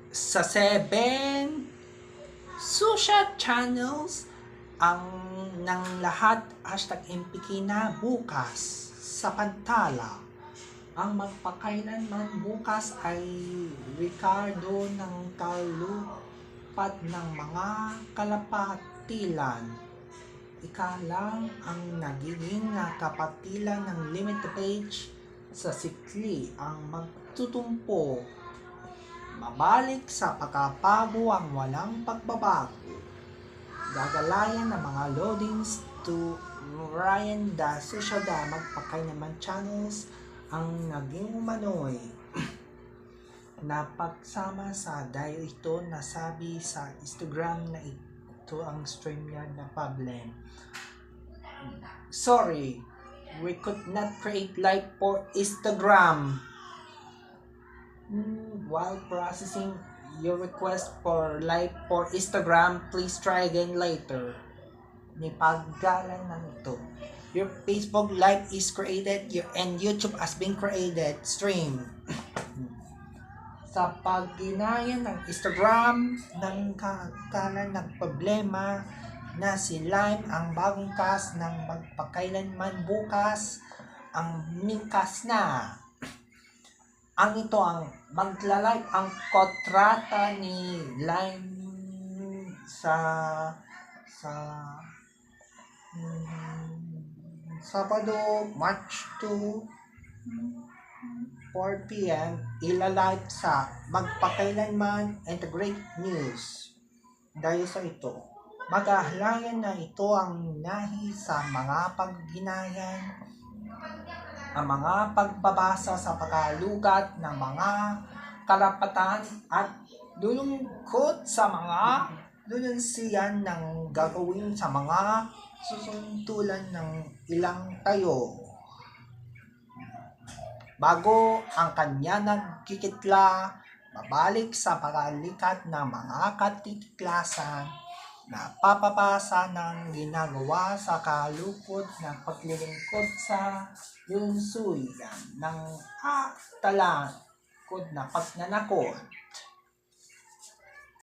Sa 7 social channels ang ng lahat #MPK na bukas sa Pantala. Ang magpakailanman bukas ay Ricardo ng kalupad ng mga kalapatilan. Ikalang ang nagiging kapatilan ng limit page sa sikli ang magtutumpo. Mabalik sa pagkapago ang walang pagbabago. Gagalayan ng mga loadings to Ryan da social da magpakailanman channels ang naging umano'y na pagsama sa dayo ito nasabi sa Instagram na ito ang StreamYard na problem. Sorry, we could not create live for Instagram. While processing your request for live for Instagram, please try again later. May paggalan na ito. Your Facebook live is created and YouTube has been created. Stream. Sa pagginaya ng Instagram, ng kakalan ng problema na si Lime ang bagong cast ng magpakailanman bukas ang mingkas na. Ang ito ang magla-live ang kontrata ni Lime sa Sabado, March 2, 4 p.m. ilalive sa magpakailanman integrate news. Dahil sa ito, maghahlayan na ito ang nahi sa mga pagginayan, ang mga pagbabasa sa pagkalugat ng mga karapatan at lulungkot sa mga lulunsiyan ng gagawin sa mga susuntulan ng ilang tayo. Bago ang kanya nagkikitla, mabalik sa pagalikat ng mga katitiklasan na papapasa ng ginagawa sa kalupod ng paglilingkod sa lunsuyan ng talangkod na pagnanakot.